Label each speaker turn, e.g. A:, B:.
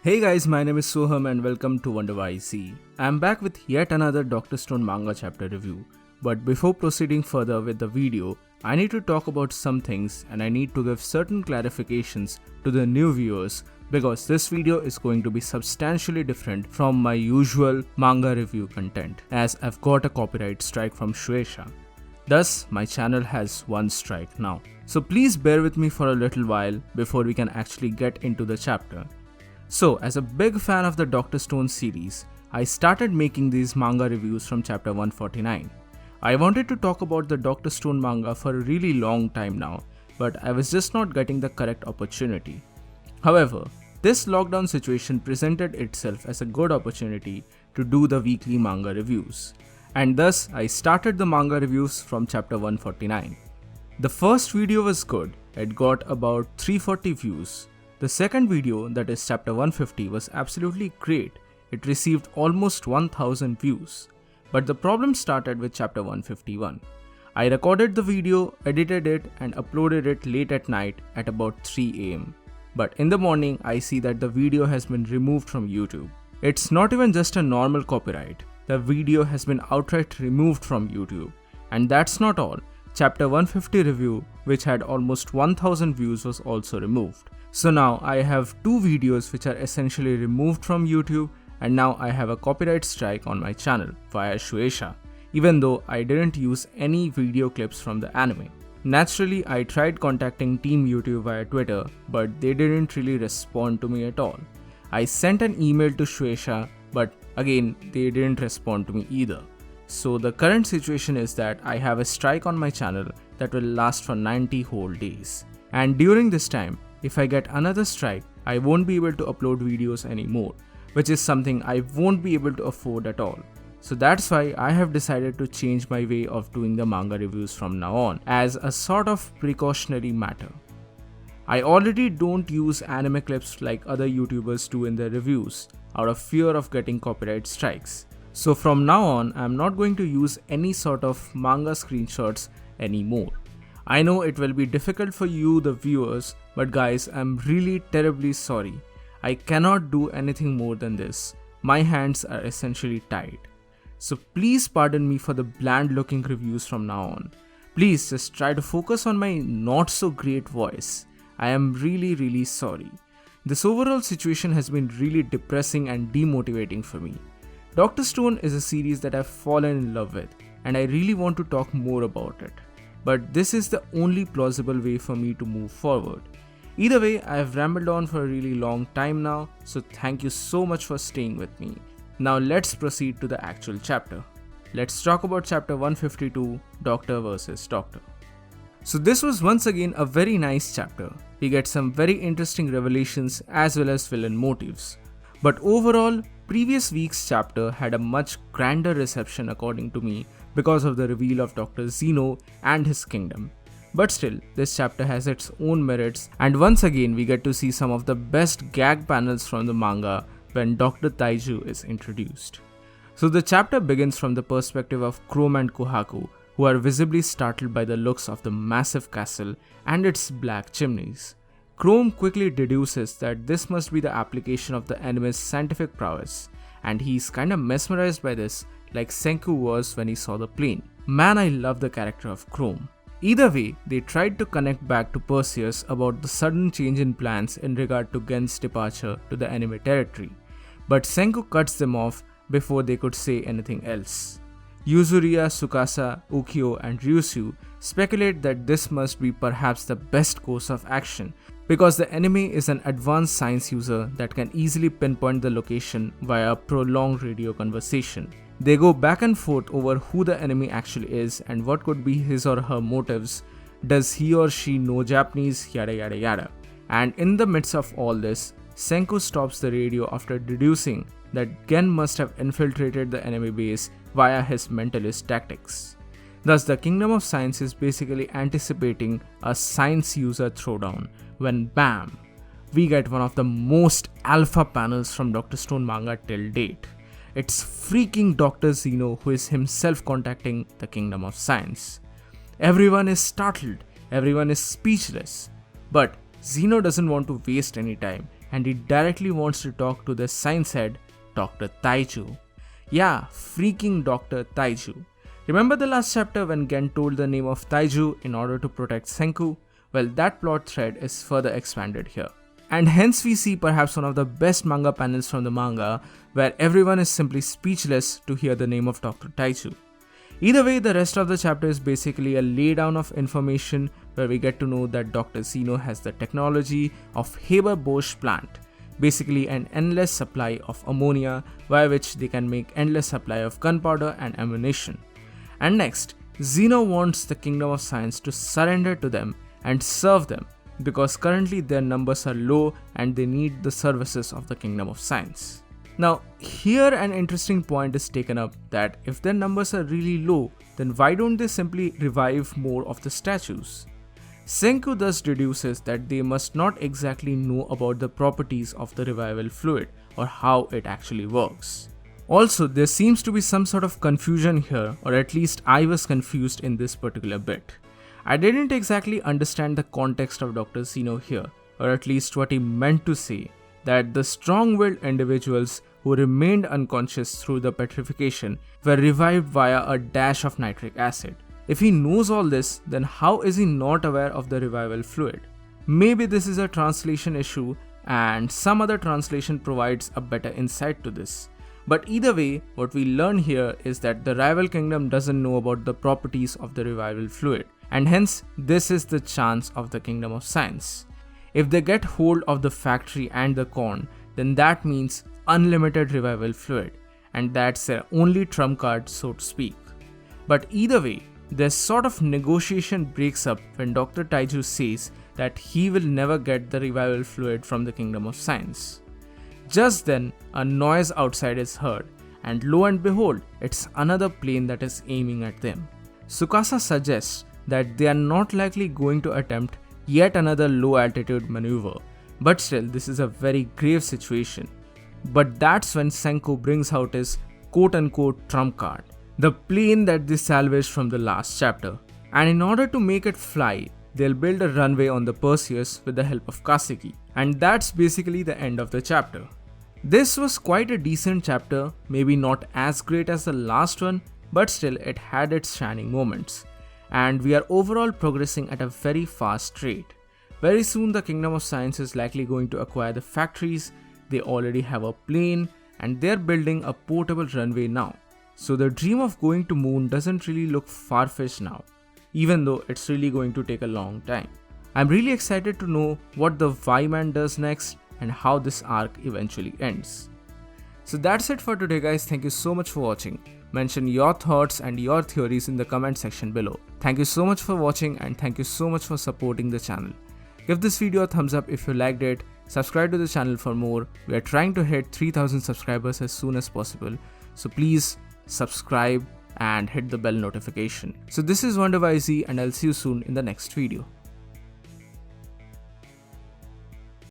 A: Hey guys, my name is Soham and welcome to WhyZ. I am back with yet another Dr. Stone manga chapter review. But before proceeding further with the video, I need to talk about some things and I need to give certain clarifications to the new viewers because this video is going to be substantially different from my usual manga review content as I've got a copyright strike from Shueisha. Thus, my channel has one strike now. So please bear with me for a little while before we can actually get into the chapter. So, as a big fan of the Dr. Stone series, I started making these manga reviews from chapter 149. I wanted to talk about the Dr. Stone manga for a really long time now, but I was just not getting the correct opportunity. However, this lockdown situation presented itself as a good opportunity to do the weekly manga reviews. And thus, I started the manga reviews from chapter 149. The first video was good, it got about 340 views. The second video, that is chapter 150, was absolutely great. It received almost 1000 views. But the problem started with chapter 151. I recorded the video, edited it and uploaded it late at night at about 3 am. But in the morning, I see that the video has been removed from YouTube. It's not even just a normal copyright. The video has been outright removed from YouTube. And that's not all. Chapter 150 review, which had almost 1000 views, was also removed. So now I have two videos which are essentially removed from YouTube and now I have a copyright strike on my channel via Shueisha, even though I didn't use any video clips from the anime. Naturally, I tried contacting Team YouTube via Twitter, but they didn't really respond to me at all. I sent an email to Shueisha, but again, they didn't respond to me either. So the current situation is that I have a strike on my channel that will last for 90 whole days. And during this time, if I get another strike, I won't be able to upload videos anymore, which is something I won't be able to afford at all. So that's why I have decided to change my way of doing the manga reviews from now on as a sort of precautionary matter. I already don't use anime clips like other YouTubers do in their reviews out of fear of getting copyright strikes. So from now on, I'm not going to use any sort of manga screenshots anymore. I know it will be difficult for you, the viewers, but guys, I'm really terribly sorry. I cannot do anything more than this. My hands are essentially tied. So please pardon me for the bland looking reviews from now on. Please just try to focus on my not so great voice. I am really sorry. This overall situation has been really depressing and demotivating for me. Dr. Stone is a series that I've fallen in love with and I really want to talk more about it. But this is the only plausible way for me to move forward. Either way, I have rambled on for a really long time now, so thank you so much for staying with me. Now let's proceed to the actual chapter. Let's talk about chapter 152, Doctor vs. Doctor. So this was once again a very nice chapter. We get some very interesting revelations as well as villain motives. But overall, previous week's chapter had a much grander reception according to me because of the reveal of Dr. Xeno and his kingdom. But still, this chapter has its own merits and once again we get to see some of the best gag panels from the manga when Dr. Taiju is introduced. So the chapter begins from the perspective of Chrome and Kohaku, who are visibly startled by the looks of the massive castle and its black chimneys. Chrome quickly deduces that this must be the application of the enemy's scientific prowess, and he's kinda mesmerized by this like Senku was when he saw the plane. Man, I love the character of Chrome. Either way, they tried to connect back to Perseus about the sudden change in plans in regard to Gen's departure to the enemy territory, but Senku cuts them off before they could say anything else. Yuzuriya, Tsukasa, Ukyo and Ryusu speculate that this must be perhaps the best course of action because the enemy is an advanced science user that can easily pinpoint the location via a prolonged radio conversation. They go back and forth over who the enemy actually is and what could be his or her motives. Does he or she know Japanese? Yada yada yada. And in the midst of all this, Senku stops the radio after deducing that Gen must have infiltrated the enemy base via his mentalist tactics. Thus, the Kingdom of Science is basically anticipating a science user throwdown when bam, we get one of the most alpha panels from Dr. Stone manga till date. It's freaking Dr. Xeno who is himself contacting the Kingdom of Science. Everyone is startled, everyone is speechless, but Xeno doesn't want to waste any time and he directly wants to talk to the science head, Dr. Taiju. Yeah, freaking Dr. Taiju. Remember the last chapter when Gen told the name of Taiju in order to protect Senku? Well, that plot thread is further expanded here. And hence we see perhaps one of the best manga panels from the manga, where everyone is simply speechless to hear the name of Dr. Taiju. Either way, the rest of the chapter is basically a laydown of information where we get to know that Dr. Xeno has the technology of Haber-Bosch plant, basically an endless supply of ammonia via which they can make endless supply of gunpowder and ammunition. And next, Xeno wants the Kingdom of Science to surrender to them and serve them because currently their numbers are low and they need the services of the Kingdom of Science. Now, here an interesting point is taken up that if their numbers are really low, then why don't they simply revive more of the statues? Senku thus deduces that they must not exactly know about the properties of the revival fluid or how it actually works. Also, there seems to be some sort of confusion here, or at least I was confused in this particular bit. I didn't exactly understand the context of Dr. Xeno here, or at least what he meant to say, that the strong-willed individuals who remained unconscious through the petrification were revived via a dash of nitric acid. If he knows all this, then how is he not aware of the revival fluid? Maybe this is a translation issue and some other translation provides a better insight to this. But either way, what we learn here is that the rival kingdom doesn't know about the properties of the revival fluid, and hence this is the chance of the Kingdom of Science. If they get hold of the factory and the corn, then that means unlimited revival fluid, and that's their only trump card, so to speak. But either way, this sort of negotiation breaks up when Dr. Taiju says that he will never get the revival fluid from the Kingdom of Science. Just then, a noise outside is heard, and lo and behold, it's another plane that is aiming at them. Tsukasa suggests that they are not likely going to attempt yet another low altitude maneuver, but still this is a very grave situation. But that's when Senku brings out his quote-unquote trump card, the plane that they salvaged from the last chapter, and in order to make it fly, they'll build a runway on the Perseus with the help of Kaseki, and that's basically the end of the chapter. This was quite a decent chapter, maybe not as great as the last one, but still it had its shining moments. And we are overall progressing at a very fast rate. Very soon the Kingdom of Science is likely going to acquire the factories, they already have a plane, and they're building a portable runway now. So the dream of going to moon doesn't really look far-fetched now, even though it's really going to take a long time. I'm really excited to know what the WhyZ does next and how this arc eventually ends. So that's it for today guys, thank you so much for watching. Mention your thoughts and your theories in the comment section below. Thank you so much for watching and thank you so much for supporting the channel. Give this video a thumbs up if you liked it, subscribe to the channel for more. We are trying to hit 3000 subscribers as soon as possible, so please subscribe and hit the bell notification. So this is WhyZ and I'll see you soon in the next video.